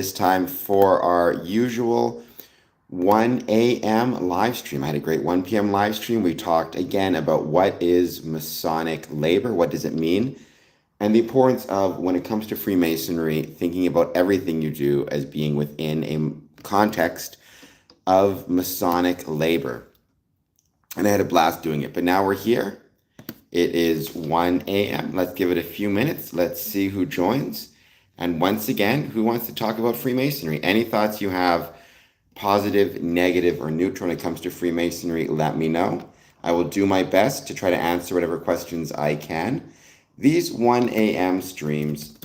This time for our usual 1 a.m. live stream. I had a great 1 p.m. live stream. We talked again about what is Masonic labor, what does it mean, and the importance of, when it comes to Freemasonry, thinking about everything you do as being within a context of Masonic labor. And I had a blast doing it. But now we're here. It is 1 a.m. Let's give it a few minutes. Let's see who joins. And once again, who wants to talk about Freemasonry? Any thoughts you have, positive, negative, or neutral when it comes to Freemasonry, let me know. I will do my best to try to answer whatever questions I can. These 1 a.m. streams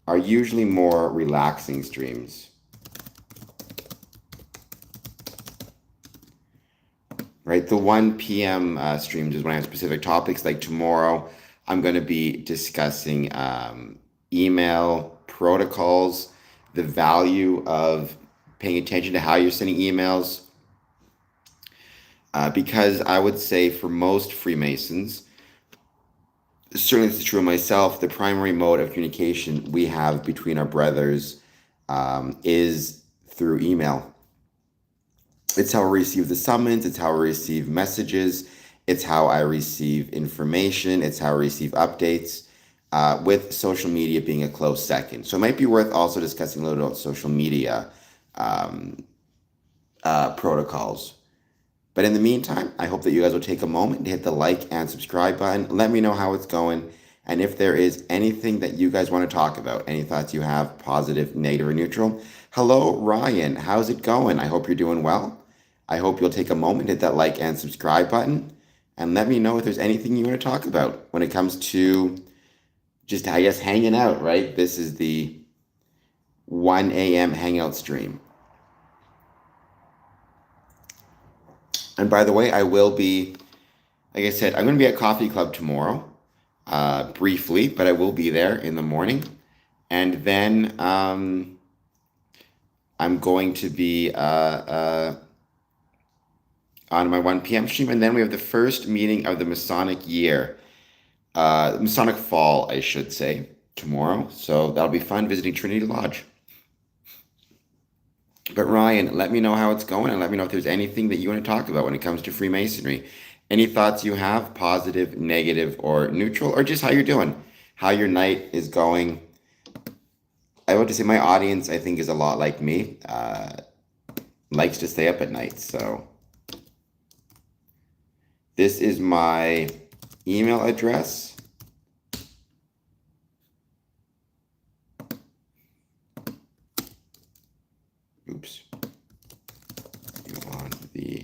are usually more relaxing streams. Right, the 1 p.m. Streams is when I have specific topics. Like tomorrow, I'm going to be discussing email protocols, the value of paying attention to how you're sending emails. Because I would say for most Freemasons, certainly this is true of myself, the primary mode of communication we have between our brothers is through email. It's how I receive the summons, it's how I receive messages, it's how I receive information, it's how I receive updates, with social media being a close second. So it might be worth also discussing a little about social media protocols. But in the meantime, I hope that you guys will take a moment to hit the like and subscribe button. Let me know how it's going. And if there is anything that you guys want to talk about, any thoughts you have, positive, negative, or neutral. Hello, Ryan. How's it going? I hope you're doing well. I hope you'll take a moment, hit that like and subscribe button, and let me know if there's anything you want to talk about when it comes to just, I guess, hanging out, right? This is the 1 a.m. hangout stream. And by the way, I will be, like I said, I'm going to be at Coffee Club tomorrow, briefly, but I will be there in the morning. And then I'm going to be on my 1 p.m. stream. And then we have the first meeting of the Masonic year, Masonic fall, I should say, tomorrow. So that'll be fun visiting Trinity Lodge. But Ryan, let me know how it's going, and let me know if there's anything that you want to talk about when it comes to Freemasonry. Any thoughts you have, positive, negative, or neutral, or just how you're doing, how your night is going. I want to say my audience, I think, is a lot like me, likes to stay up at night. So this is my email address. Oops. You on the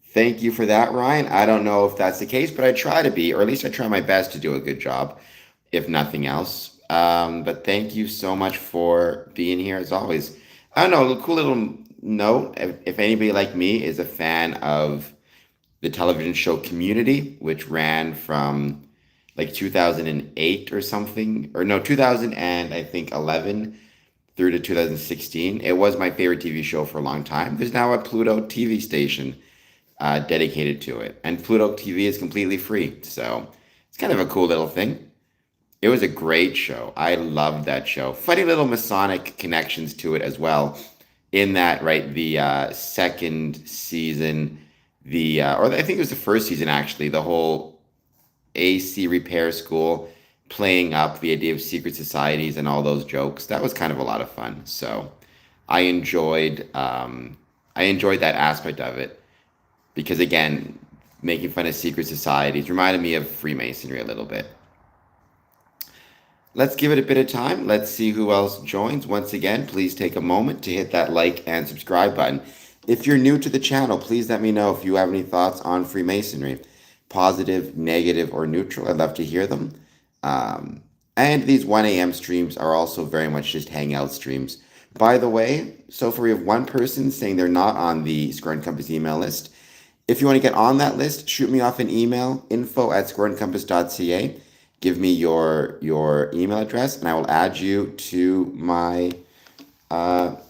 Thank you for that, Ryan. I don't know if that's the case, but I try to be, or at least I try my best to do a good job, if nothing else. But thank you so much for being here as always. I don't know, a cool little note, if anybody like me is a fan of the television show Community, which ran from like 2008 or something, or no, 2000 and I think 11 through to 2016. It was my favorite TV show for a long time. There's now a Pluto TV station dedicated to it, and Pluto TV is completely free. So it's kind of a cool little thing. It was a great show. I loved that show. Funny little Masonic connections to it as well. In that, right, the second season, or I think it was the first season actually, the whole AC repair school playing up the idea of secret societies and all those jokes. That was kind of a lot of fun. So I enjoyed that aspect of it, because again, making fun of secret societies reminded me of Freemasonry a little bit. Let's give it a bit of time. Let's see who else joins. Once again, please take a moment to hit that like and subscribe button. If you're new to the channel, please let me know if you have any thoughts on Freemasonry, positive, negative, or neutral. I'd love to hear them. And these 1 a.m. streams are also very much just hangout streams. By the way, so far we have one person saying they're not on the Square and Compass email list. If you want to get on that list, shoot me off an email, info@squareandcompass.ca. Give me your email address, and I will add you to my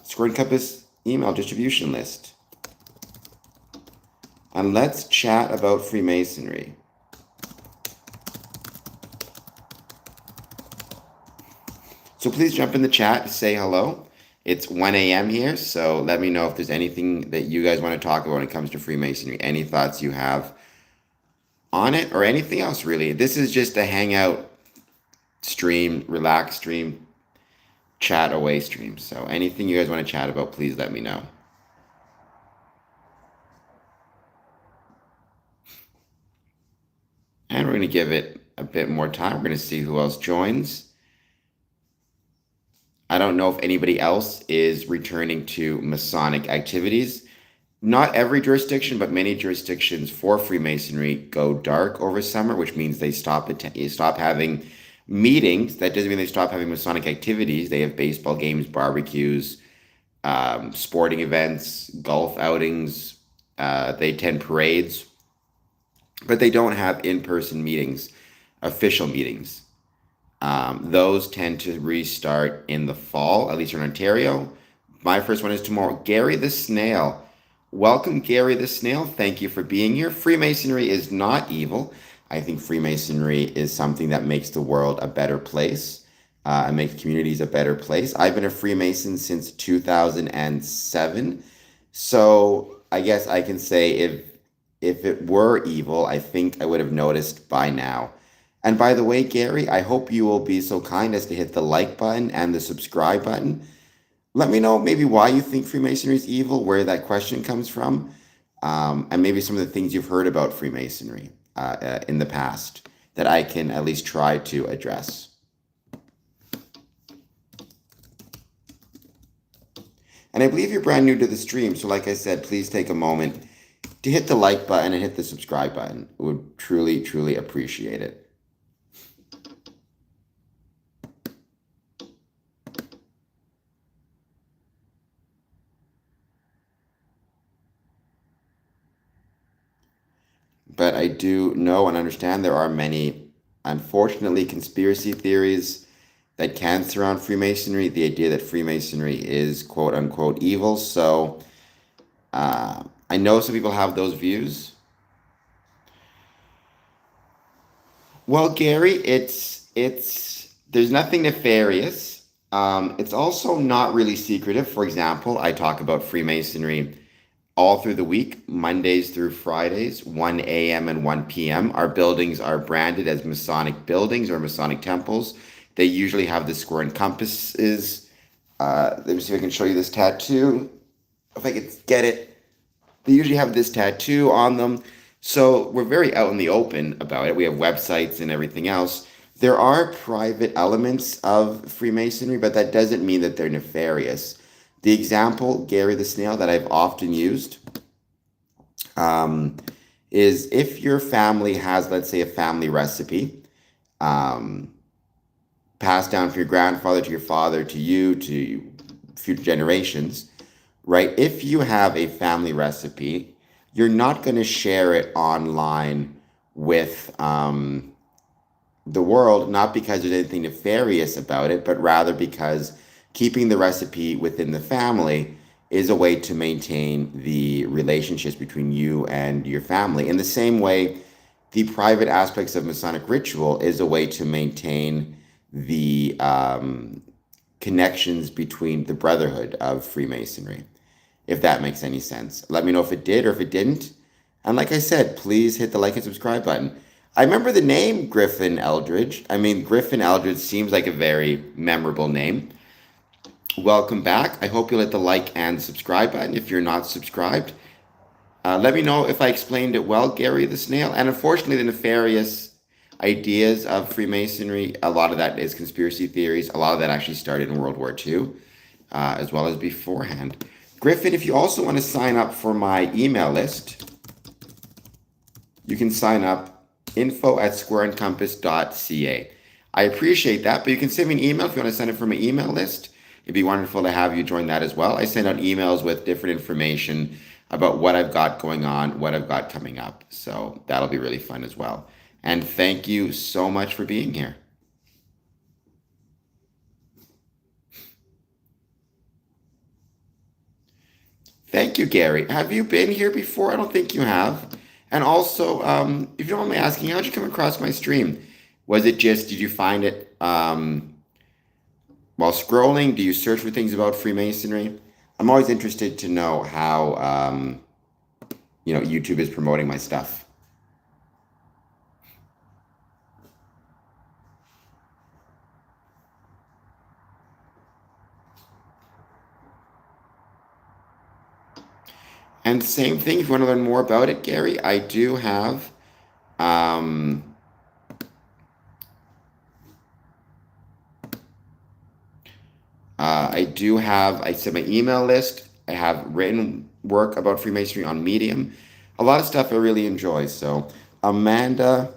Square and Compass email distribution list. And let's chat about Freemasonry. So please jump in the chat to say hello. It's 1 a.m. here, so let me know if there's anything that you guys want to talk about when it comes to Freemasonry. Any thoughts you have on it or anything else, really. This is just a hangout stream, relax stream, chat away stream. So anything you guys want to chat about, please let me know. And we're going to give it a bit more time. We're going to see who else joins. I don't know if anybody else is returning to Masonic activities. Not every jurisdiction, but many jurisdictions for Freemasonry go dark over summer, which means they stop having meetings. That doesn't mean they stop having Masonic activities. They have baseball games, barbecues, sporting events, golf outings. They attend parades, but they don't have in-person meetings, official meetings. Those tend to restart in the fall, at least in Ontario. My first one is tomorrow. Gary the Snail. Welcome, Gary the Snail. Thank you for being here. Freemasonry is not evil. I think Freemasonry is something that makes the world a better place and makes communities a better place. I've been a Freemason since 2007. So I guess I can say if it were evil, I think I would have noticed by now. And by the way, Gary, I hope you will be so kind as to hit the like button and the subscribe button. Let me know maybe why you think Freemasonry is evil, where that question comes from, and maybe some of the things you've heard about Freemasonry in the past that I can at least try to address. And I believe you're brand new to the stream, so like I said, please take a moment to hit the like button and hit the subscribe button. I would truly, truly appreciate it. But I do know and understand there are many, unfortunately, conspiracy theories that can surround Freemasonry. The idea that Freemasonry is quote unquote evil. So I know some people have those views. Well, Gary, there's nothing nefarious. It's also not really secretive. For example, I talk about Freemasonry all through the week, Mondays through Fridays, 1 a.m. and 1 p.m. Our buildings are branded as Masonic buildings or Masonic temples. They usually have the square and compasses. Let me see if I can show you this tattoo. If I could get it. They usually have this tattoo on them. So we're very out in the open about it. We have websites and everything else. There are private elements of Freemasonry, but that doesn't mean that they're nefarious. The example, Gary the Snail, that I've often used is if your family has, let's say, a family recipe passed down from your grandfather to your father to you to future generations, right? If you have a family recipe, you're not going to share it online with the world, not because there's anything nefarious about it, but rather because keeping the recipe within the family is a way to maintain the relationships between you and your family. In the same way, the private aspects of Masonic ritual is a way to maintain the connections between the brotherhood of Freemasonry, if that makes any sense. Let me know if it did or if it didn't. And like I said, please hit the like and subscribe button. I remember the name Griffin Eldridge. I mean, Griffin Eldridge seems like a very memorable name. Welcome back. I hope you'll hit the like and subscribe button if you're not subscribed. Let me know if I explained it well, Gary the Snail. And unfortunately, the nefarious ideas of Freemasonry, a lot of that is conspiracy theories. A lot of that actually started in World War II, as well as beforehand. Griffin, if you also want to sign up for my email list, you can sign up info@squareandcompass.ca. I appreciate that, but you can send me an email if you want to sign up for my email list. It'd be wonderful to have you join that as well. I send out emails with different information about what I've got going on, what I've got coming up. So that'll be really fun as well. And thank you so much for being here. Thank you, Gary. Have you been here before? I don't think you have. And also, if you don't mind me asking, how'd you come across my stream? Was it just, did you find it while scrolling, do you search for things about Freemasonry? I'm always interested to know how YouTube is promoting my stuff. And same thing, if you want to learn more about it, Gary, um, I said my email list. I have written work about Freemasonry on Medium. A lot of stuff I really enjoy. So, Amanda,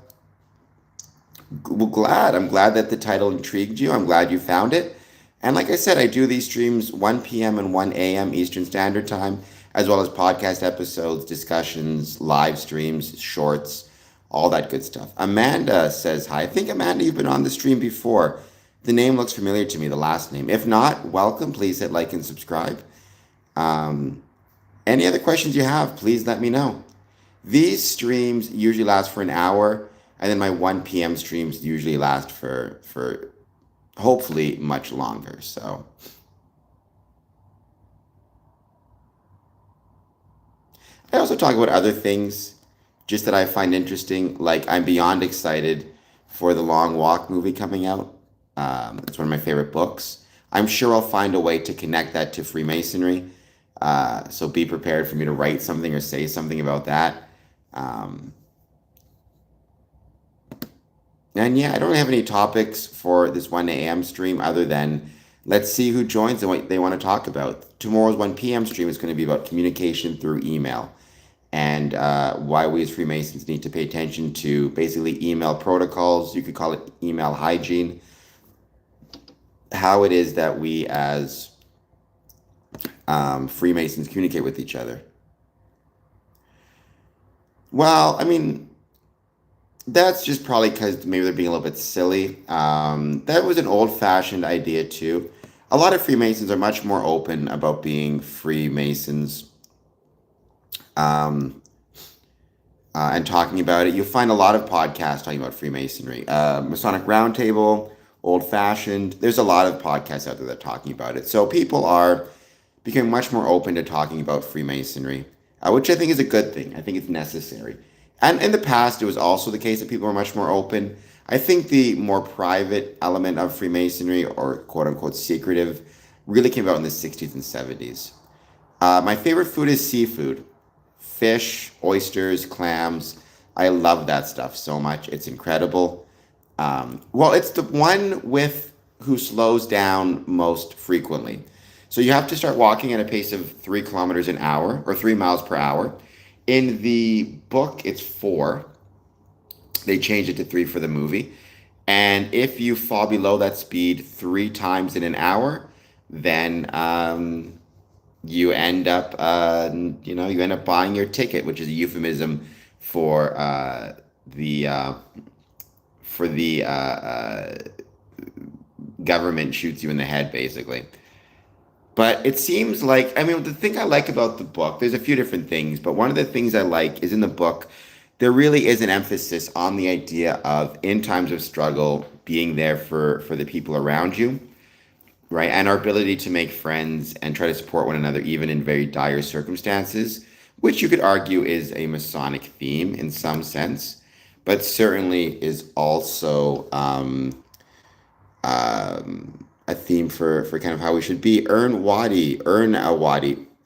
I'm glad that the title intrigued you. I'm glad you found it. And like I said, I do these streams 1 p.m. and 1 a.m. Eastern Standard Time, as well as podcast episodes, discussions, live streams, shorts, all that good stuff. Amanda says hi. I think, Amanda, you've been on the stream before. The name looks familiar to me, the last name. If not, welcome. Please hit like and subscribe. Um, any other questions you have, please let me know. These streams usually last for an hour, and then my 1 p.m. streams usually last for hopefully much longer. So I also talk about other things just that I find interesting. Like I'm beyond excited for the Long Walk movie coming out. It's one of my favorite books. I'm sure I'll find a way to connect that to Freemasonry. So be prepared for me to write something or say something about that. Um, and yeah, I don't have any topics for this 1 a.m. stream other than let's see who joins and what they want to talk about. Tomorrow's 1 p.m. stream is going to be about communication through email and why we as Freemasons need to pay attention to basically email protocols. You could call it email hygiene. How it is that we as Freemasons communicate with each other. Well, I mean, that's just probably because maybe they're being a little bit silly. That was an old-fashioned idea too. A lot of Freemasons are much more open about being Freemasons um, and talking about it. You'll find a lot of podcasts talking about Freemasonry. Masonic Roundtable, Old Fashioned. There's a lot of podcasts out there that are talking about it. So people are becoming much more open to talking about Freemasonry, which I think is a good thing. I think it's necessary. And in the past, it was also the case that people were much more open. I think the more private element of Freemasonry, or quote unquote secretive, really came about in the 60s and 70s. My favorite food is seafood: fish, oysters, clams. I love that stuff so much. It's incredible. Well, it's the one with who slows down most frequently. So you have to start walking at a pace of 3 kilometers an hour or 3 miles per hour. In the book, it's 4. They changed it to 3 for the movie. And if you fall below that speed 3 times in an hour, then you end up buying your ticket, which is a euphemism for the government shoots you in the head, basically. But it seems like, I mean, the thing I like about the book, there's a few different things, but one of the things I like is in the book, there really is an emphasis on the idea of, in times of struggle, being there for the people around you, right? And our ability to make friends and try to support one another, even in very dire circumstances, which you could argue is a Masonic theme in some sense, but certainly is also a theme for kind of how we should be. Earn a Wadi.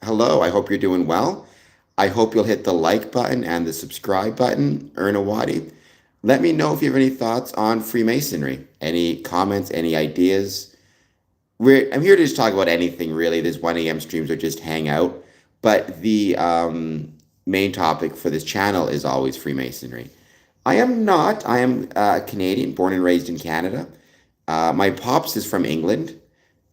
Hello, I hope you're doing well. I hope you'll hit the like button and the subscribe button. Earn a Wadi. Let me know if you have any thoughts on Freemasonry. Any comments, any ideas. I'm here to just talk about anything, really. This 1 a.m. streams are just hang out. But the main topic for this channel is always Freemasonry. I am not. I am Canadian, born and raised in Canada. My pops is from England,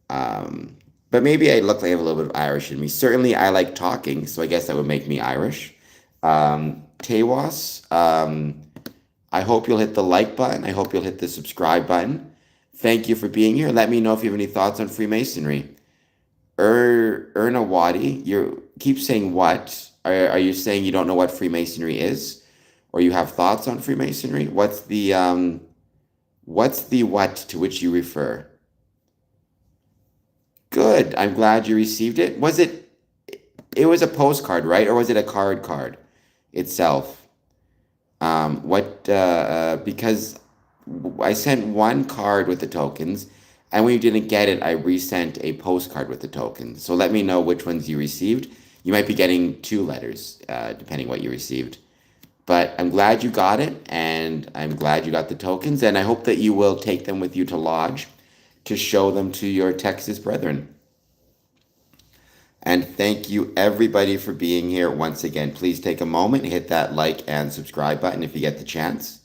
but maybe I look like I have a little bit of Irish in me. Certainly, I like talking, so I guess that would make me Irish. Tewas, I hope you'll hit the like button. I hope you'll hit the subscribe button. Thank you for being here. Let me know if you have any thoughts on Freemasonry. Erna Wadi, you keep saying what? Are you saying you don't know what Freemasonry is, or you have thoughts on Freemasonry? What's the what to which you refer? Good. I'm glad you received it. It was a postcard, right? Or was it a card itself? Because I sent one card with the tokens, and when you didn't get it, I resent a postcard with the tokens. So let me know which ones you received. You might be getting two letters, depending what you received. But I'm glad you got it, and I'm glad you got the tokens, and I hope that you will take them with you to Lodge to show them to your Texas brethren. And thank you everybody for being here once again. Please take a moment, hit that like and subscribe button if you get the chance.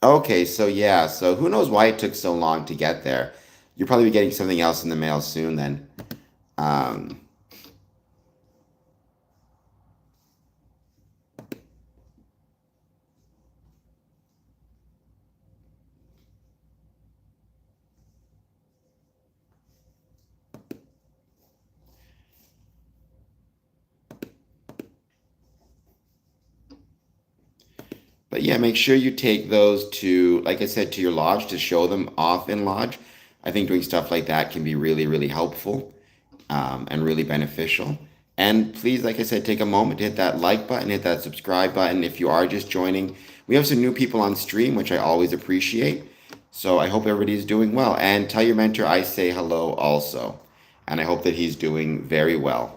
Okay, so yeah, so who knows why it took so long to get there? You'll probably be getting something else in the mail soon then. Um, but yeah, make sure you take those to, like I said, to your lodge to show them off in lodge. I think doing stuff like that can be really, really helpful, and really beneficial. And please, like I said, take a moment to hit that like button, hit that subscribe button. If you are just joining, we have some new people on stream, which I always appreciate. So I hope everybody's doing well. And tell your mentor I say hello also. And I hope that he's doing very well.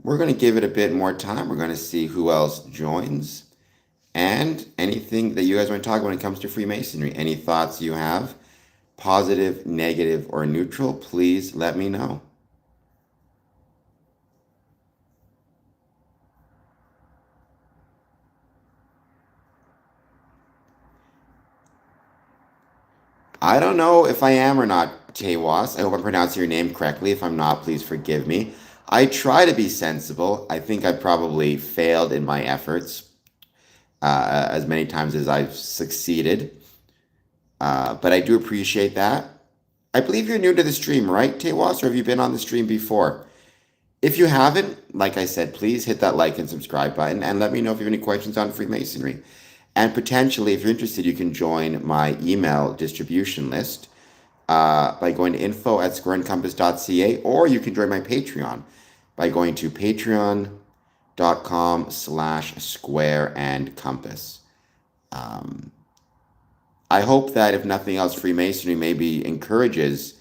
We're going to give it a bit more time. We're going to see who else joins. And anything that you guys want to talk about when it comes to Freemasonry, any thoughts you have, positive, negative, or neutral, please let me know. I don't know if I am or not, Tewas. I hope I'm pronouncing your name correctly. If I'm not, please forgive me. I try to be sensible. I think I probably failed in my efforts as many times as I've succeeded. But I do appreciate that. I believe you're new to the stream, right, Tewas, or have you been on the stream before? If you haven't, like I said, please hit that like and subscribe button and let me know if you have any questions on Freemasonry. And potentially, if you're interested, you can join my email distribution list by going to info@squareandcompass.ca, or you can join my Patreon by going to patreon.com/squareandcompass. I hope that if nothing else, Freemasonry maybe encourages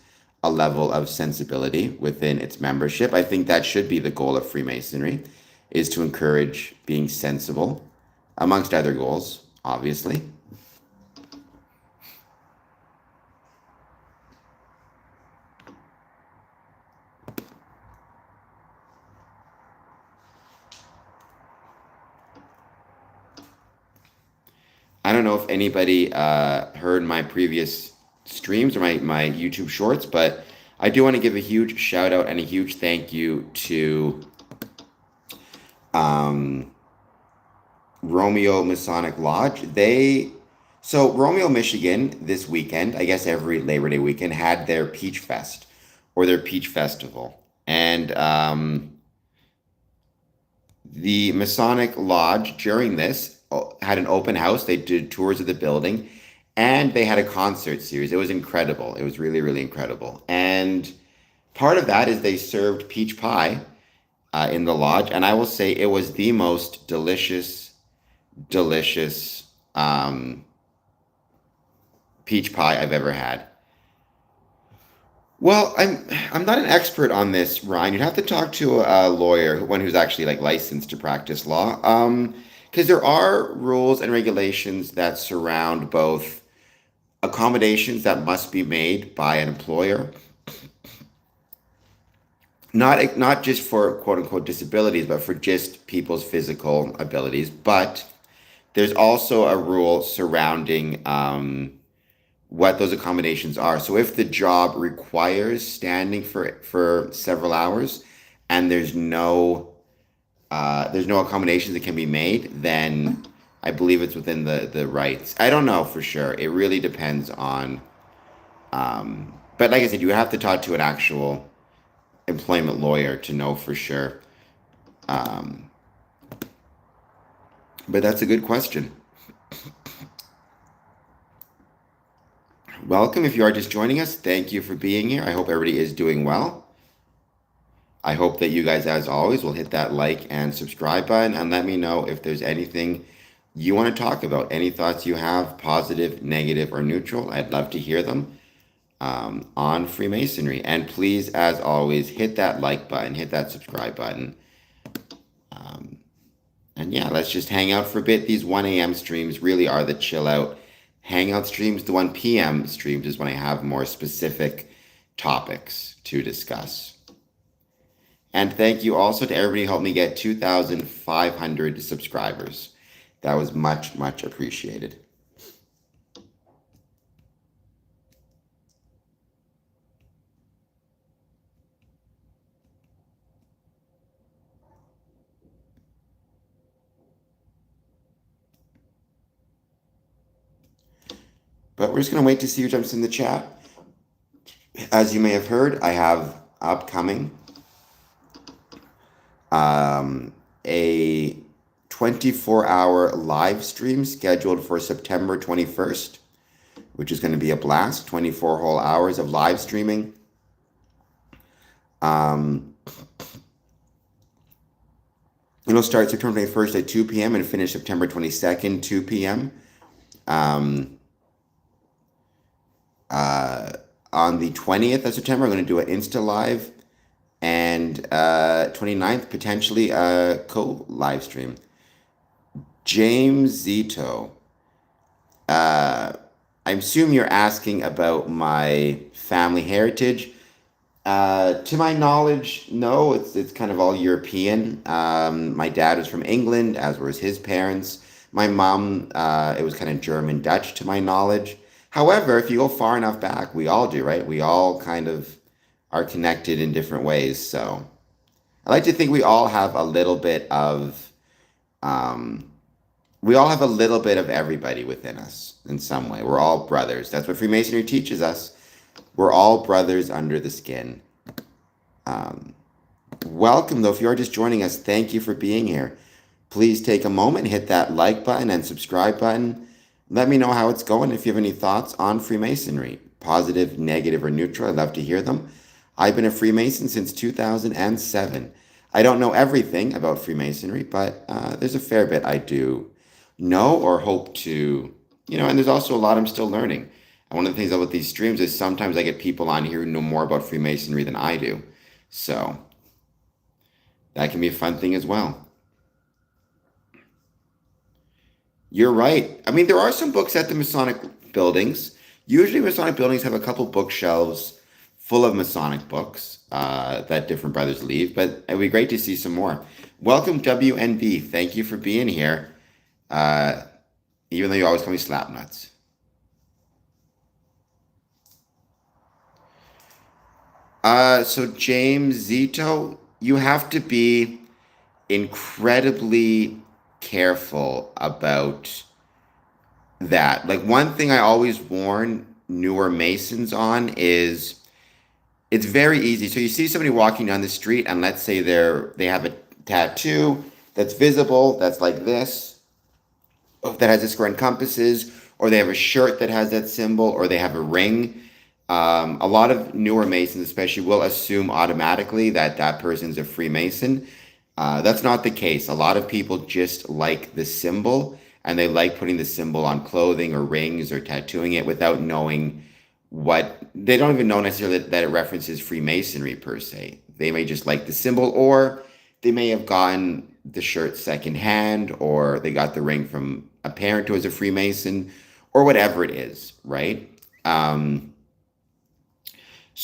a level of sensibility within its membership. I think that should be the goal of Freemasonry, is to encourage being sensible, amongst other goals, obviously. I don't know if anybody heard my previous streams or my YouTube shorts, but I do want to give a huge shout out and a huge thank you to um, Romeo Masonic Lodge. So Romeo, Michigan, this weekend, I guess every Labor Day weekend, had their Peach Fest or their Peach Festival. And the Masonic Lodge during this had an open house. They did tours of the building and they had a concert series. It was incredible. It was really, really incredible. And part of that is they served peach pie in the lodge. And I will say it was the most delicious, delicious peach pie I've ever had. Well, I'm not an expert on this, Ryan. You'd have to talk to a lawyer, one who's actually like licensed to practice law. Because there are rules and regulations that surround both accommodations that must be made by an employer, not just for quote unquote disabilities, but for just people's physical abilities. But there's also a rule surrounding what those accommodations are. So if the job requires standing for several hours and there's no accommodations that can be made, then I believe it's within the rights. I don't know for sure. It really depends on. But like I said, you have to talk to an actual employment lawyer to know for sure. Um, but that's a good question. Welcome if you are just joining us. Thank you for being here. I hope everybody is doing well. I hope that you guys, as always, will hit that like and subscribe button and let me know if there's anything you want to talk about. Any thoughts you have, positive, negative, or neutral. I'd love to hear them on Freemasonry. And please, as always, hit that like button, hit that subscribe button. And yeah, let's just hang out for a bit. These 1 a.m. streams really are the chill out hangout streams. The 1 p.m. streams is when I have more specific topics to discuss. And thank you also to everybody who helped me get 2,500 subscribers. That was much, much appreciated. But we're just going to wait to see who jumps in the chat. As you may have heard, I have upcoming a 24-hour live stream scheduled for September 21st, which is going to be a blast. 24 whole hours of live streaming. It'll start September 21st at 2 p.m. and finish September 22nd, 2 p.m. On the 20th of September, I'm going to do an Insta Live, and 29th, potentially a co-live stream. James Zito, I assume you're asking about my family heritage. To my knowledge, no, it's kind of all European. My dad was from England, as were his parents. My mom, it was kind of German Dutch to my knowledge. However, if you go far enough back, we all do, right? We all kind of are connected in different ways. So I like to think we all have a little bit of, everybody within us in some way. We're all brothers. That's what Freemasonry teaches us. We're all brothers under the skin. Welcome, though. If you are just joining us, thank you for being here. Please take a moment, hit that like button and subscribe button. Let me know how it's going. If you have any thoughts on Freemasonry, positive, negative, or neutral, I'd love to hear them. I've been a Freemason since 2007. I don't know everything about Freemasonry, but there's a fair bit I do know or hope to, and there's also a lot I'm still learning. And one of the things about these streams is sometimes I get people on here who know more about Freemasonry than I do. So that can be a fun thing as well. You're right. I mean, there are some books at the Masonic buildings. Usually Masonic buildings have a couple bookshelves full of Masonic books that different brothers leave, but it'd be great to see some more. Welcome, WNB. Thank you for being here, even though you always call me Slapnuts. So James Zito, you have to be incredibly careful about that. Like, one thing I always warn newer Masons on is it's very easy. So you see somebody walking down the street, and let's say they have a tattoo that's visible, that's like this, that has a square and compasses, or they have a shirt that has that symbol, or they have a ring. A lot of newer Masons, especially, will assume automatically that that person's a Freemason. That's not the case. A lot of people just like the symbol, and they like putting the symbol on clothing or rings or tattooing it without knowing they don't even know necessarily that it references Freemasonry per se. They may just like the symbol, or they may have gotten the shirt secondhand, or they got the ring from a parent who was a Freemason, or whatever it is, right? So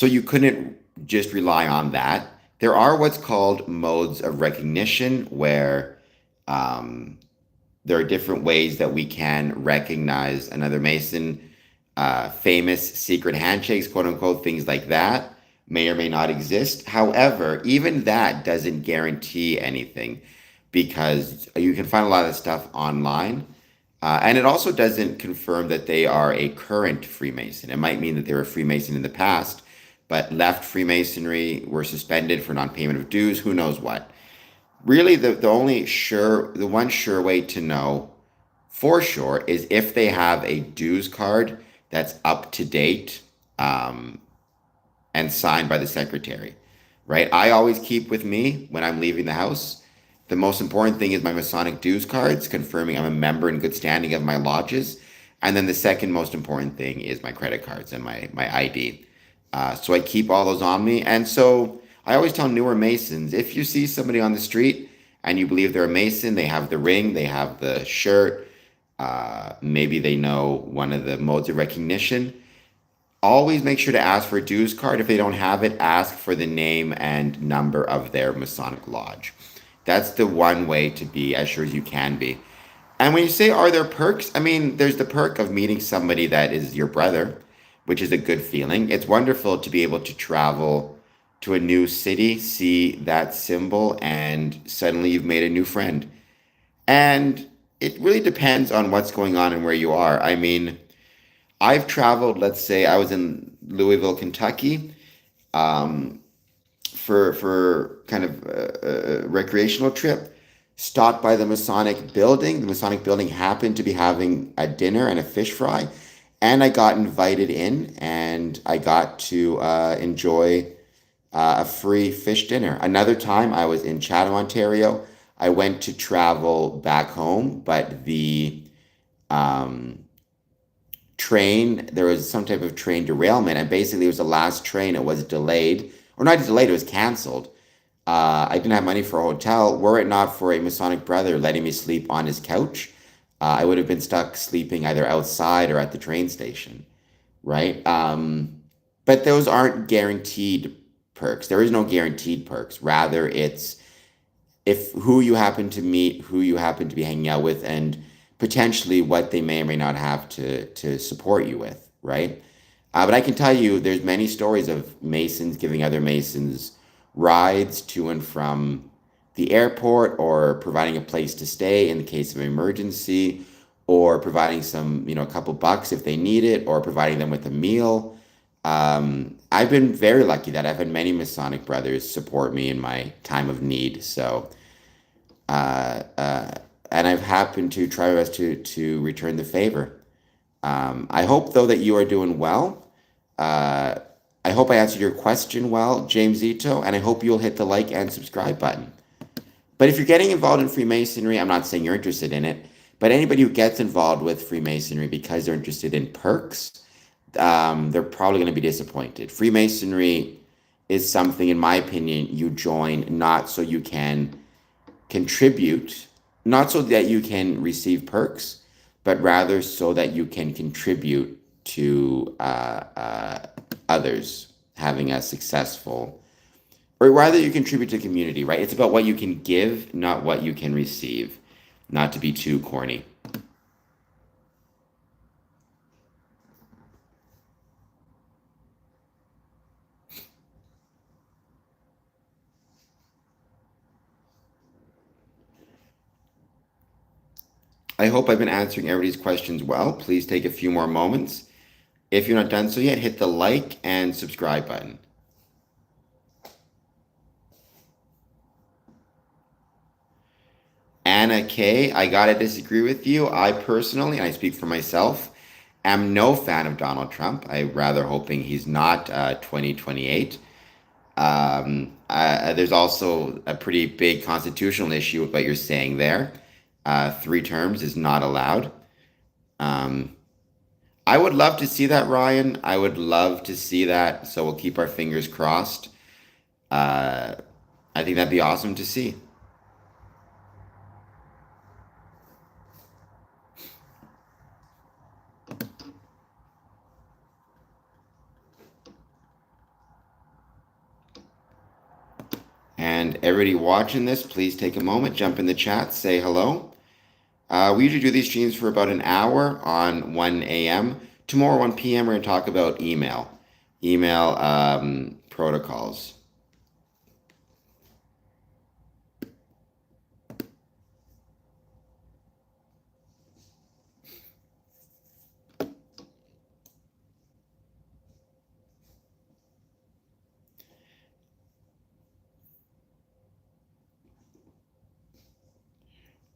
you couldn't just rely on that. There are what's called modes of recognition, where there are different ways that we can recognize another Mason. Famous secret handshakes, quote unquote, things like that may or may not exist. However, even that doesn't guarantee anything, because you can find a lot of stuff online. And it also doesn't confirm that they are a current Freemason. It might mean that they were a Freemason in the past, but left Freemasonry, were suspended for non-payment of dues, who knows what. Really, the one sure way to know for sure is if they have a dues card that's up to date, um, and signed by the secretary, right? I always keep with me when I'm leaving the house. The most important thing is my Masonic dues cards, confirming I'm a member in good standing of my lodges. And then the second most important thing is my credit cards and my ID. So I keep all those on me. And so I always tell newer Masons, if you see somebody on the street and you believe they're a Mason, they have the ring, they have the shirt, maybe they know one of the modes of recognition, always make sure to ask for a dues card. If they don't have it, ask for the name and number of their Masonic lodge. That's the one way to be as sure as you can be. And when you say, are there perks? I mean, there's the perk of meeting somebody that is your brother, which is a good feeling. It's wonderful to be able to travel to a new city, see that symbol, and suddenly you've made a new friend. And it really depends on what's going on and where you are. I mean, I've traveled, let's say I was in Louisville, Kentucky, um, for kind of a recreational trip, stopped by the Masonic building. The Masonic building happened to be having a dinner and a fish fry, and I got invited in, and I got to enjoy a free fish dinner. Another time, I was in Chatham, Ontario. I went to travel back home, but the um, train, there was some type of train derailment, and basically it was the last train. It was delayed, or not delayed, it was canceled. I didn't have money for a hotel. Were it not for a Masonic brother letting me sleep on his couch, I would have been stuck sleeping either outside or at the train station, right? But those aren't guaranteed perks. There is no guaranteed perks. Rather, it's if who you happen to meet, who you happen to be hanging out with, and potentially what they may or may not have to support you with, right? But I can tell you, there's many stories of Masons giving other Masons rides to and from the airport, or providing a place to stay in the case of an emergency, or providing some, a couple bucks if they need it, or providing them with a meal. I've been very lucky that I've had many Masonic brothers support me in my time of need. So, uh, uh, and I've happened to try my best to return the favor. I hope though that you are doing well. Uh, I hope I answered your question well, James Ito, and I hope you'll hit the like and subscribe button. But if you're getting involved in Freemasonry, I'm not saying you're interested in it, but anybody who gets involved with Freemasonry because they're interested in perks, they're probably going to be disappointed. Freemasonry is something, in my opinion, you join not so you can contribute, not so that you can receive perks, but rather so that you can contribute to others having a successful, or rather you contribute to the community, right? It's about what you can give, not what you can receive, not to be too corny. I hope I've been answering everybody's questions well. Please take a few more moments. If you're not done so yet, hit the like and subscribe button. Anna K, I gotta disagree with you. I personally, and I speak for myself, am no fan of Donald Trump. I'm rather hoping he's not 2028. There's also a pretty big constitutional issue with what you're saying there. 3 terms is not allowed. Um, I would love to see that, Ryan. I would love to see that. So we'll keep our fingers crossed. Uh, I think that'd be awesome to see. And everybody watching this, please take a moment, jump in the chat, say hello. We usually do these streams for about an hour on 1 a.m. Tomorrow, 1 p.m., we're going to talk about email protocols.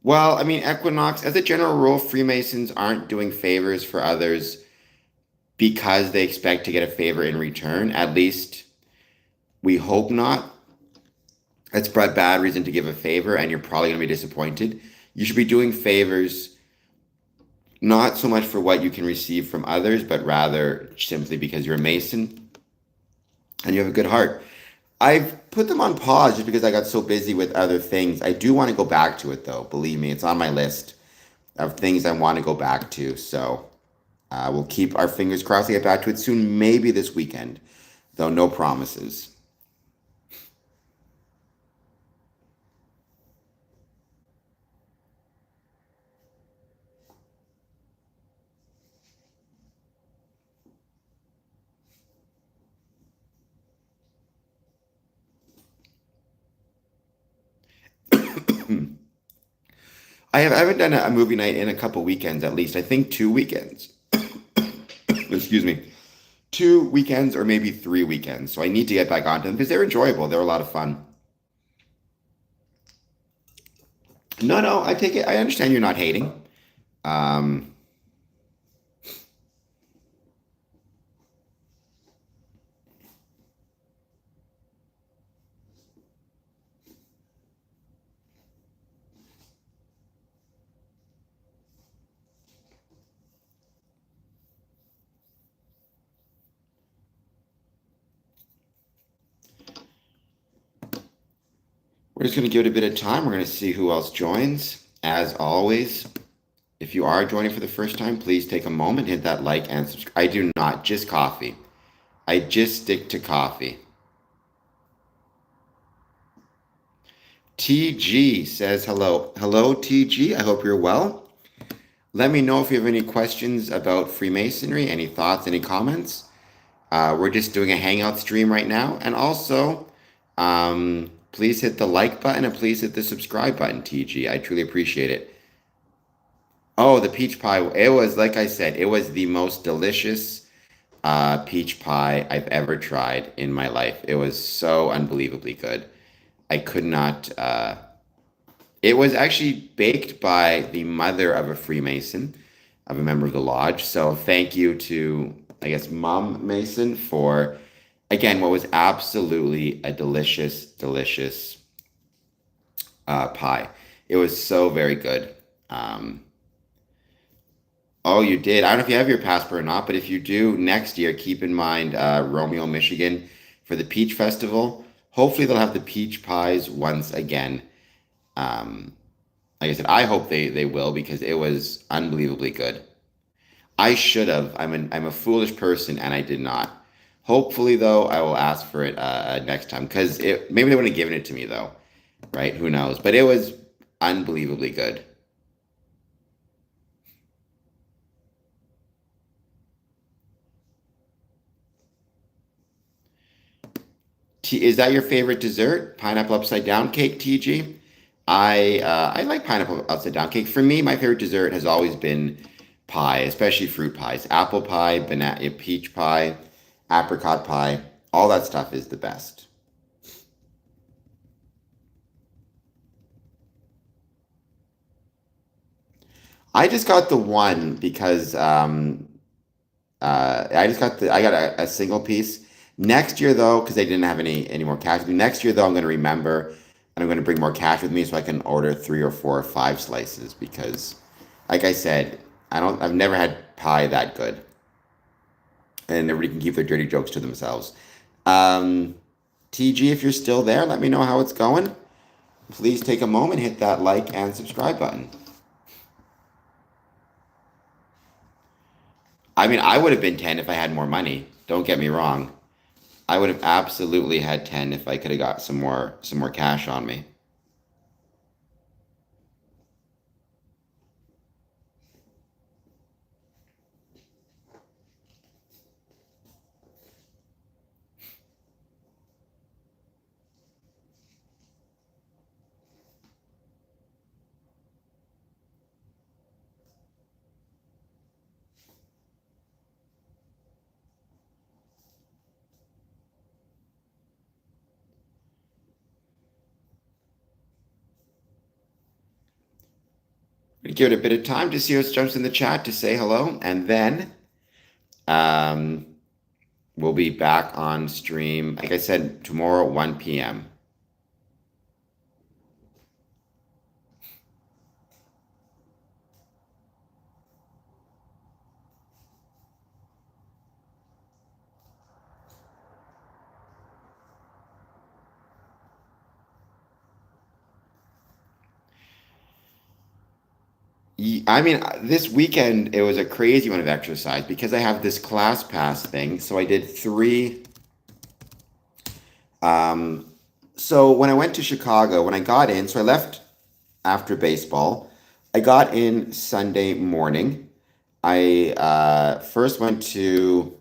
Well, I mean, Equinox, as a general rule, Freemasons aren't doing favors for others because they expect to get a favor in return. At least we hope not. That's a bad reason to give a favor, and you're probably going to be disappointed. You should be doing favors not so much for what you can receive from others, but rather simply because you're a Mason and you have a good heart. I've put them on pause just because I got so busy with other things. I do want to go back to it, though. Believe me, it's on my list of things I want to go back to. So we'll keep our fingers crossed to get back to it soon, maybe this weekend, though no promises. I haven't done a movie night in a couple weekends at least. I think 2 weekends. Excuse me. 2 weekends or maybe 3 weekends. So I need to get back onto them because they're enjoyable. They're a lot of fun. No, no, I take it. I understand you're not hating. Um, we're just going to give it a bit of time. We're going to see who else joins. As always, if you are joining for the first time, please take a moment, hit that like and subscribe. I do not, just coffee. I just stick to coffee. TG says hello. Hello, TG. I hope you're well. Let me know if you have any questions about Freemasonry, any thoughts, any comments. We're just doing a Hangout stream right now. And also, please hit the like button and please hit the subscribe button, TG. I truly appreciate it. Oh, the peach pie. It was, like I said, it was the most delicious peach pie I've ever tried in my life. It was so unbelievably good. I could not. It was actually baked by the mother of a Freemason, of a member of the lodge. So thank you to, I guess, Mom Mason for, again, what was absolutely a delicious, delicious pie. It was so very good. Um, oh, you did. I don't know if you have your passport or not, but if you do, next year, keep in mind Romeo, Michigan for the Peach Festival. Hopefully, they'll have the peach pies once again. Um, like I said, I hope they will because it was unbelievably good. I should have. I'm a foolish person and I did not. Hopefully, though, I will ask for it next time because it maybe they wouldn't have given it to me though, right? Who knows? But it was unbelievably good. Is that your favorite dessert? Pineapple upside down cake, TG? I like pineapple upside down cake. For me, my favorite dessert has always been pie, especially fruit pies. Apple pie, banana, peach pie, apricot pie. All that stuff is the best. I just got the one because I got a single piece. Next year though, because they didn't have any more cash with me. Next year though, I'm going to remember and I'm going to bring more cash with me so I can order 3 or 4 or 5 slices because, like I said, I've never had pie that good, and everybody can keep their dirty jokes to themselves. Um, TG, if you're still there, let me know how it's going. Please take a moment, hit that like and subscribe button. I mean, I would have been 10 if I had more money. Don't get me wrong. I would have absolutely had 10 if I could have got some more cash on me. Give it a bit of time to see who jumps in the chat to say hello, and then um, we'll be back on stream, like I said, tomorrow at 1 p.m. I mean, this weekend it was a crazy one of exercise because I have this class pass thing. So I did three. So when I went to Chicago, when I got in, so I left after baseball. I got in Sunday morning. I first went to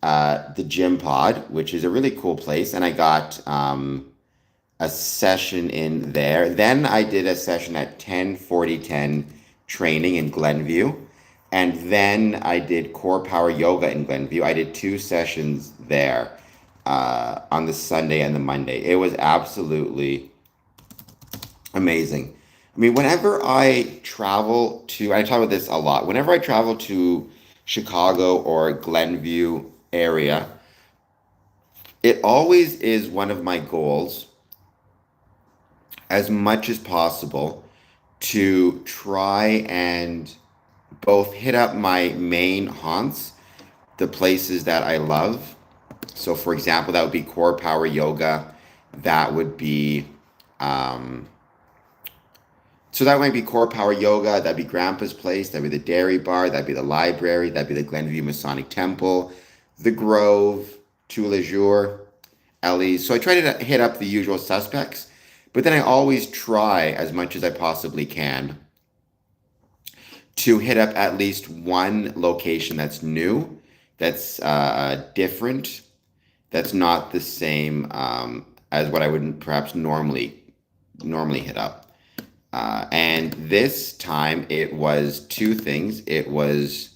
the gym pod, which is a really cool place, and I got a session in there. Then I did a session at 10:40 10 training in Glenview. And then I did core power yoga in Glenview. I did two sessions there on the Sunday and the Monday. It was absolutely amazing. I mean, whenever I travel to, I talk about this a lot. Whenever I travel to Chicago or Glenview area, it always is one of my goals, as much as possible, to try and both hit up my main haunts, the places that I love. So, for example, that would be core power yoga. That would be, um, so that might be core power yoga. That'd be Grandpa's place. That'd be the Dairy Bar. That'd be the library. That'd be the Glenview Masonic Temple, the Grove, Two Le Jour, Ellie's. So I try to hit up the usual suspects, but then I always try as much as I possibly can to hit up at least one location that's new, that's different, that's not the same as what I would perhaps normally hit up. And this time it was two things. It was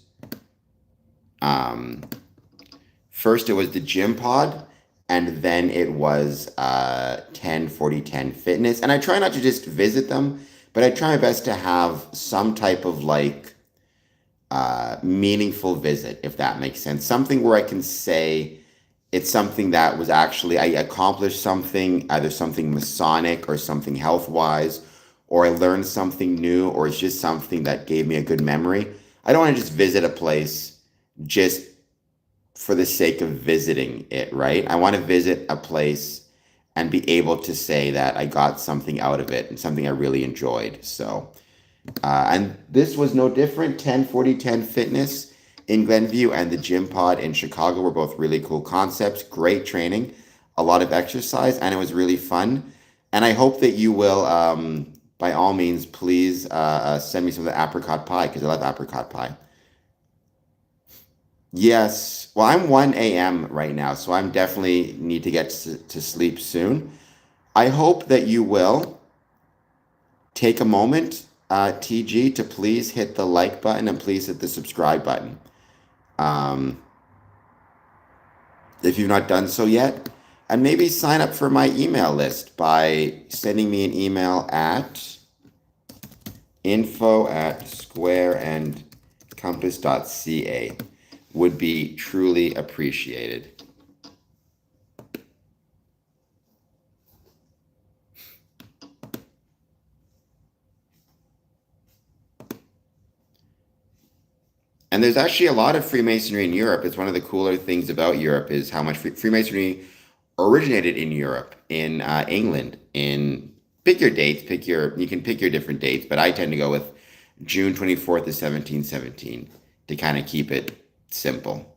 first it was the gym pod, and then it was 10:40 10 fitness. And I try not to just visit them, but I try my best to have some type of like meaningful visit, if that makes sense. Something where I can say it's something that was actually, I accomplished something, either something Masonic or something health wise, or I learned something new, or it's just something that gave me a good memory. I don't want to just visit a place just for the sake of visiting it, right? I want to visit a place and be able to say that I got something out of it and something I really enjoyed. So, and this was no different. 10:40 10 fitness in Glenview and the gym pod in Chicago were both really cool concepts, great training, a lot of exercise, and it was really fun. And I hope that you will, by all means, please send me some of the apricot pie because I love apricot pie. Yes. Well, I'm 1 a.m. right now, so I'm definitely need to get to sleep soon. I hope that you will take a moment, TG, to please hit the like button and please hit the subscribe button. Um, if you've not done so yet, and maybe sign up for my email list by sending me an email at info@squareandcompass.ca. Would be truly appreciated. And there's actually a lot of Freemasonry in Europe. It's one of the cooler things about Europe is how much Freemasonry originated in Europe, in England. In pick your dates, you can pick your different dates, but I tend to go with June 24th of 1717 to kind of keep it simple.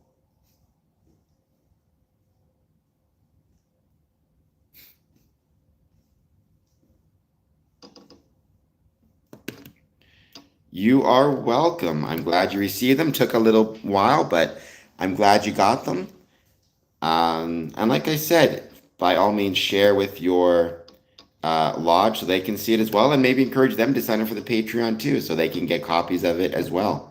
You are welcome. I'm glad you received them. Took a little while, but I'm glad you got them. And like I said, by all means, share with your lodge so they can see it as well, and maybe encourage them to sign up for the Patreon too, so they can get copies of it as well.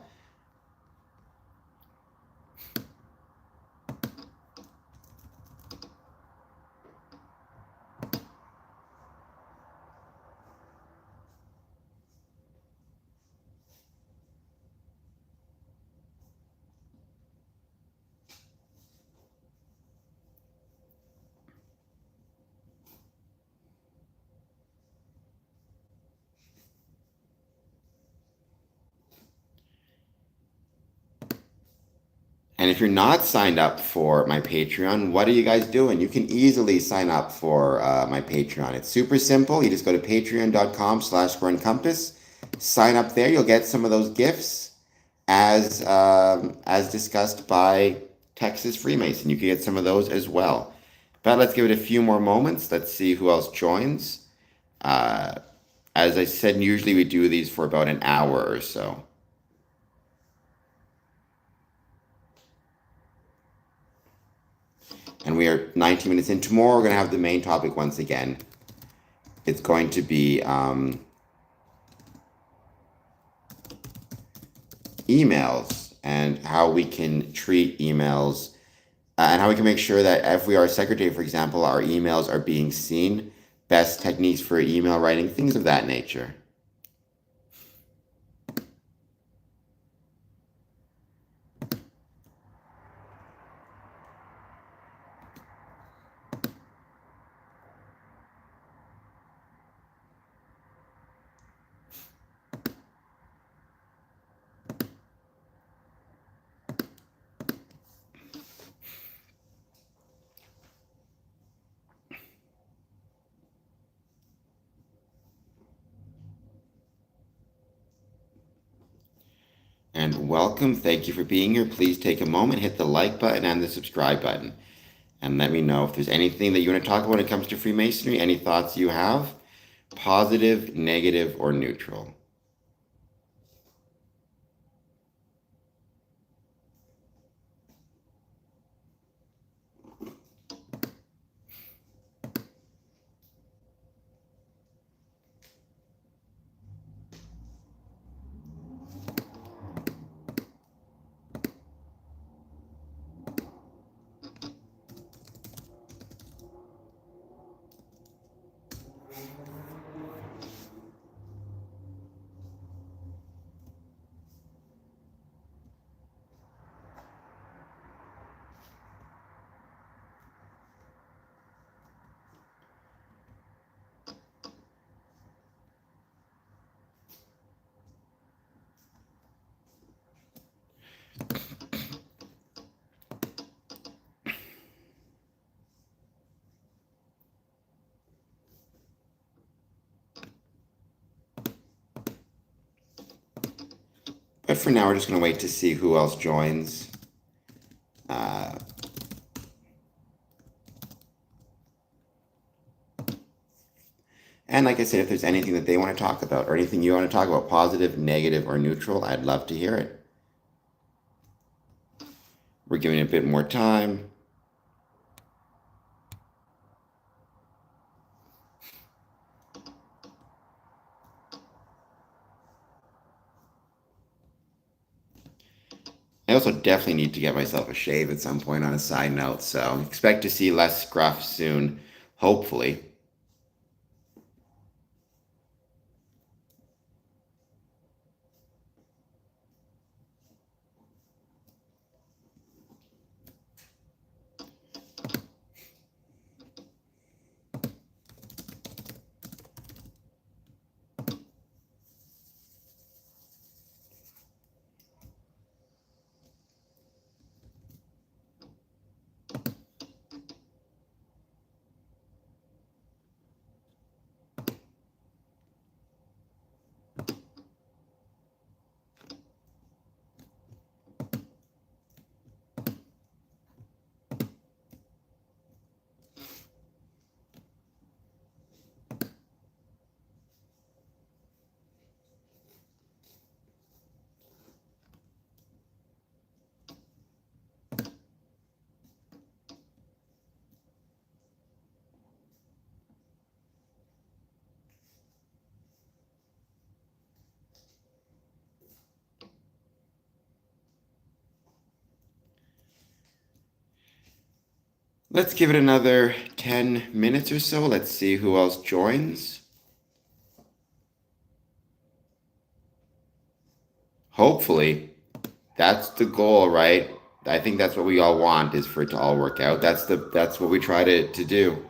And if you're not signed up for my Patreon, what are you guys doing? You can easily sign up for my Patreon. It's super simple. You just go to patreon.com/squareandcompass. Sign up there. You'll get some of those gifts as discussed by Texas Freemason. You can get some of those as well. But let's give it a few more moments. Let's see who else joins. As I said, usually we do these for about an hour or so. And we are 19 minutes in. Tomorrow we're going to have the main topic once again. It's going to be emails and how we can treat emails and how we can make sure that if we are a secretary, for example, our emails are being seen, best techniques for email writing, things of that nature. And welcome. Thank you for being here. Please take a moment, hit the like button and the subscribe button. And let me know if there's anything that you want to talk about when it comes to Freemasonry, any thoughts you have, positive, negative, or neutral. But for now, we're just going to wait to see who else joins. And like I said, if there's anything that they want to talk about or anything you want to talk about, positive, negative, or neutral, I'd love to hear it. We're giving it a bit more time. I also definitely need to get myself a shave at some point on a side note, so expect to see less scruff soon, hopefully. Let's give it another 10 minutes or so. Let's see who else joins. Hopefully, that's the goal, right? I think that's what we all want, is for it to all work out. That's what we try to do.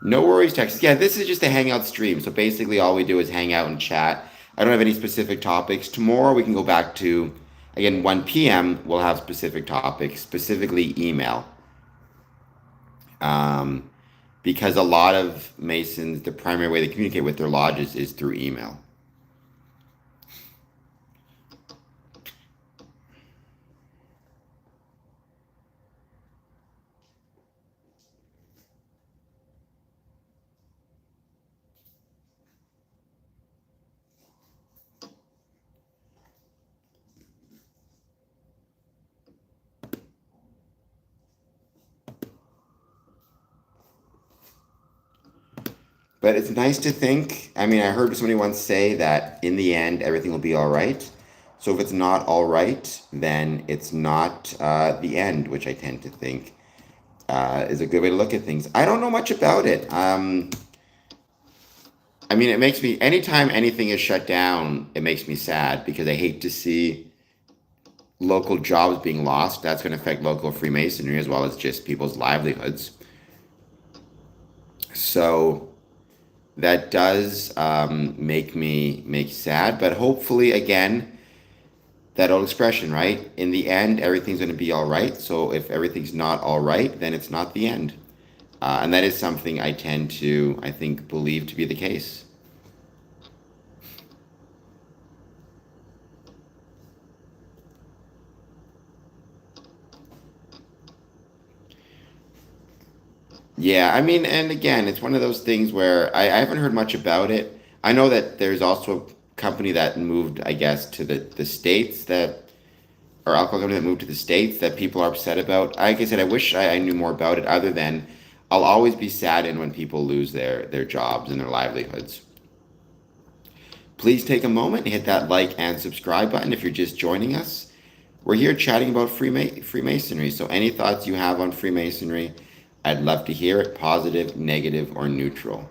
No worries, Texas. Yeah, this is just a hangout stream. So basically all we do is hang out and chat. I don't have any specific topics. Tomorrow we can go back to again, 1 p.m. we'll have specific topics, specifically email. Because a lot of Masons, the primary way they communicate with their lodges is through email. But it's nice to think. I mean, I heard somebody once say that in the end, everything will be all right. So if it's not all right, then it's not the end, which I tend to think is a good way to look at things. I don't know much about it. I mean, it makes me, anytime anything is shut down, it makes me sad because I hate to see local jobs being lost. That's going to affect local Freemasonry as well as just people's livelihoods. So that does make me sad, but hopefully, again, that old expression, right? In the end, everything's going to be all right. So if everything's not all right, then it's not the end. And that is something I tend to, I think, believe to be the case. Yeah, I mean, and again, it's one of those things where I haven't heard much about it. I know that there's also a company that moved, I guess, to the States that, or alcohol company that moved to the States that people are upset about. Like I said, I wish I knew more about it other than I'll always be saddened when people lose their jobs and their livelihoods. Please take a moment and hit that like and subscribe button if you're just joining us. We're here chatting about Freemasonry, so any thoughts you have on Freemasonry, I'd love to hear it, positive, negative, or neutral.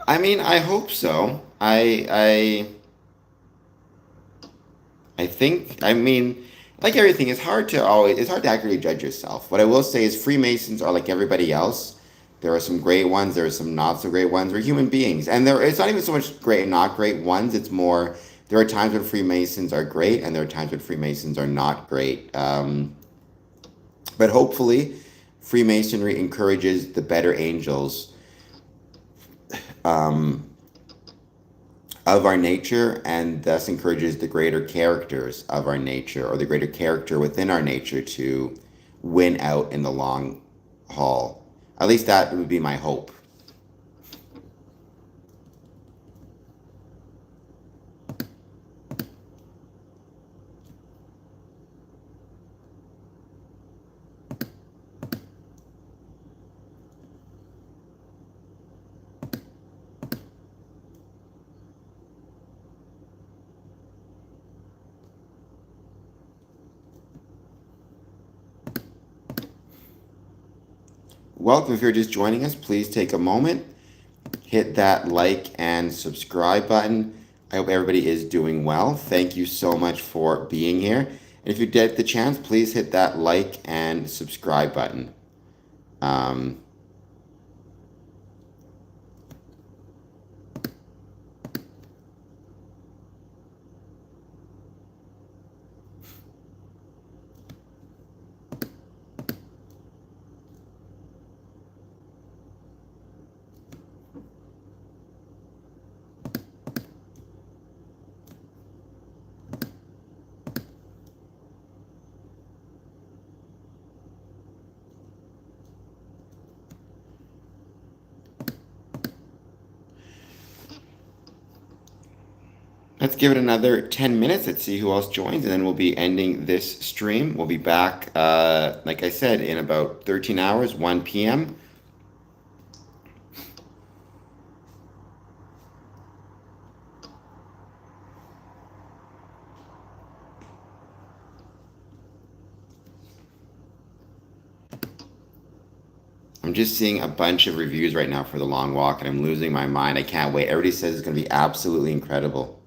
I mean, I hope so. I think, I mean, like everything, it's hard to accurately judge yourself. What I will say is Freemasons are like everybody else. There are some great ones, there are some not so great ones. We're human beings. And it's not even so much great and not great ones. It's more, there are times when Freemasons are great and there are times when Freemasons are not great. But hopefully, Freemasonry encourages the better angels um, of our nature and thus encourages the greater characters of our nature or the greater character within our nature to win out in the long haul. At least that would be my hope. Welcome. If you're just joining us, please take a moment, hit that like and subscribe button. I hope everybody is doing well. Thank you so much for being here. And if you get the chance, please hit that like and subscribe button. Um, Let's give it another 10 minutes. Let's see who else joins, and then we'll be ending this stream. We'll be back, like I said, in about 13 hours, 1 p.m. I'm just seeing a bunch of reviews right now for The Long Walk, and I'm losing my mind. I can't wait. Everybody says it's going to be absolutely incredible.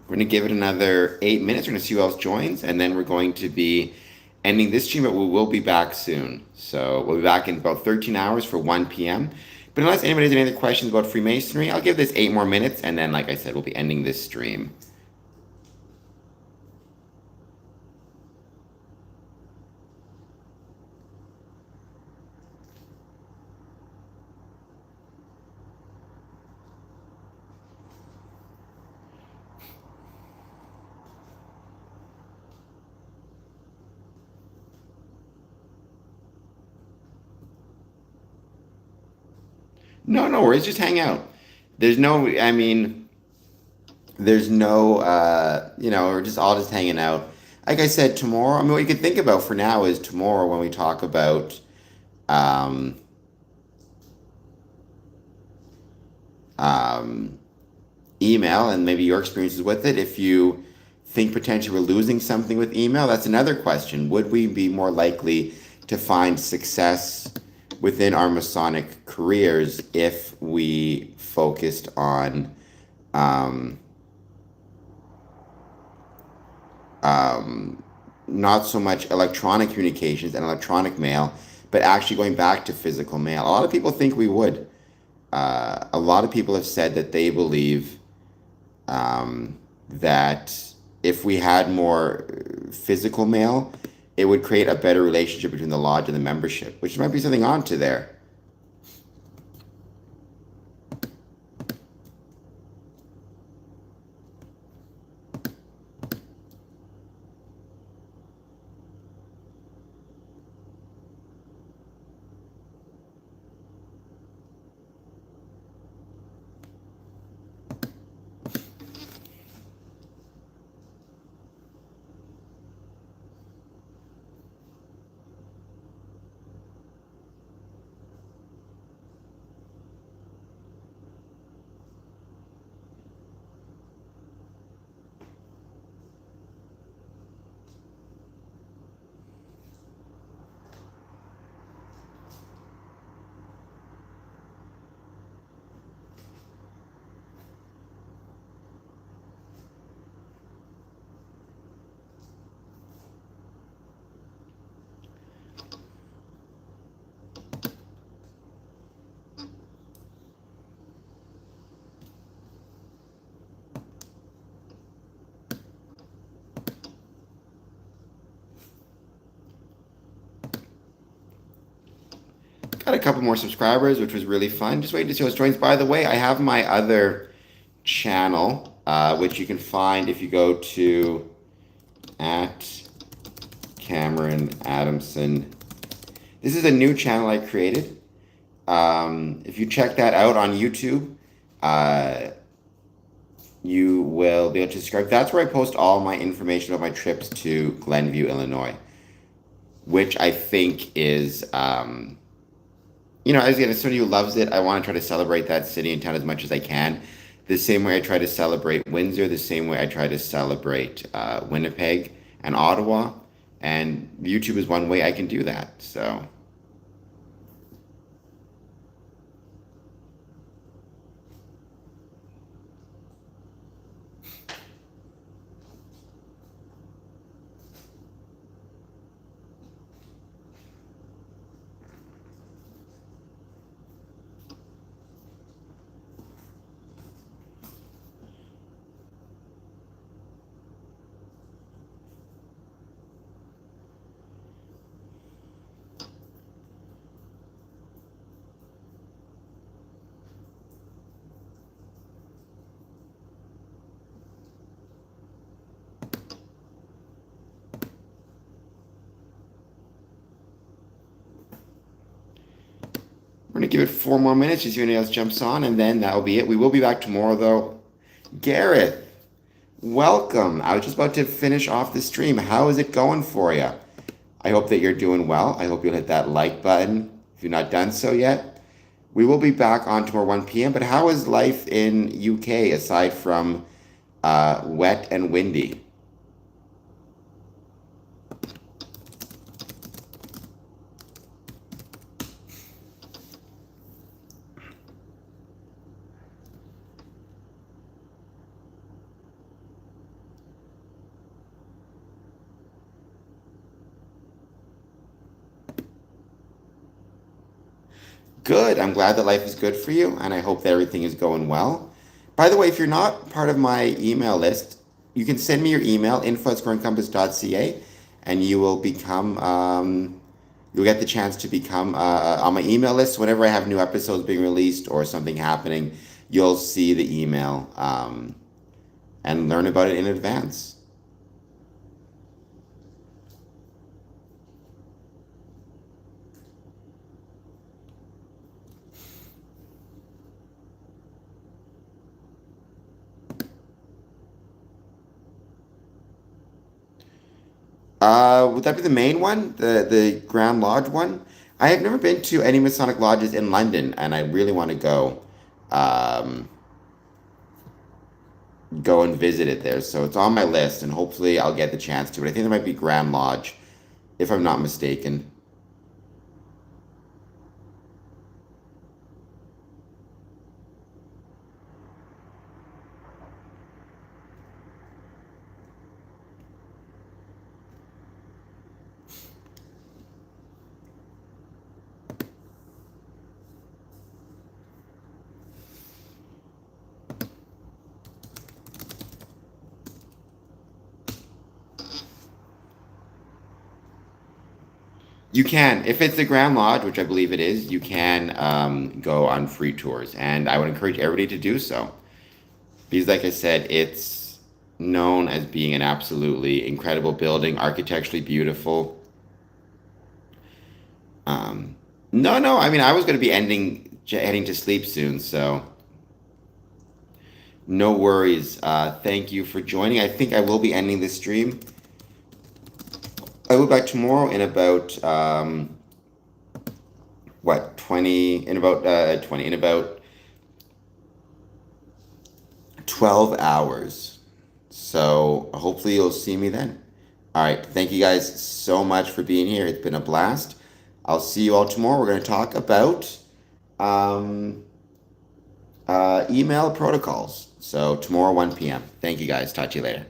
We're going to give it another 8 minutes. We're going to see who else joins, and then we're going to be ending this stream, but we will be back soon. So we'll be back in about 13 hours for 1 p.m. But unless anybody has any other questions about Freemasonry, I'll give this 8 more minutes, and then, like I said, we'll be ending this stream. No, no worries. Just hang out. There's no, I mean, there's no, we're just all just hanging out. Like I said, tomorrow, I mean, what you could think about for now is tomorrow when we talk about, um, um, email and maybe your experiences with it. If you think potentially we're losing something with email, that's another question. Would we be more likely to find success within our Masonic careers if we focused on um, not so much electronic communications and electronic mail, but actually going back to physical mail? A lot of people think we would. A lot of people have said that they believe that if we had more physical mail, it would create a better relationship between the lodge and the membership, which might be something onto there. Got a couple more subscribers, which was really fun. Just waiting to see who joins. By the way, I have my other channel, which you can find if you go to at Cameron Adamson. This is a new channel I created. If you check that out on YouTube, uh, you will be able to subscribe. That's where I post all my information about my trips to Glenview, Illinois, which I think is, as somebody who loves it, I want to try to celebrate that city and town as much as I can. The same way I try to celebrate Windsor, the same way I try to celebrate Winnipeg and Ottawa. And YouTube is one way I can do that. So. We're going to give it 4 more minutes, just see if anybody else jumps on, and then that'll be it. We will be back tomorrow, though. Gareth, welcome. I was just about to finish off the stream. How is it going for you? I hope that you're doing well. I hope you'll hit that like button if you've not done so yet. We will be back on tomorrow 1 p.m., but how is life in UK aside from wet and windy? Good. I'm glad that life is good for you, and I hope that everything is going well. By the way, if you're not part of my email list, you can send me your email, info@scoringcompass.ca, and you will become, you'll get the chance to become on my email list. Whenever I have new episodes being released or something happening, you'll see the email and learn about it in advance. Would that be the main one, the Grand Lodge one? I have never been to any Masonic lodges in London, and I really want to um, go and visit it there. So it's on my list, and hopefully I'll get the chance to. But I think there might be Grand Lodge, if I'm not mistaken. You can, if it's the Grand Lodge, which I believe it is, you can go on free tours, and I would encourage everybody to do so. Because, like I said, it's known as being an absolutely incredible building, architecturally beautiful. Um, no, no, I mean, I was going to be heading to sleep soon, so no worries. Thank you for joining. I think I will be ending this stream. I will be back tomorrow in about, what, 20, in about 20, in about 12 hours. So hopefully you'll see me then. All right. Thank you guys so much for being here. It's been a blast. I'll see you all tomorrow. We're going to talk about um, email protocols. So tomorrow, 1 p.m. Thank you guys. Talk to you later.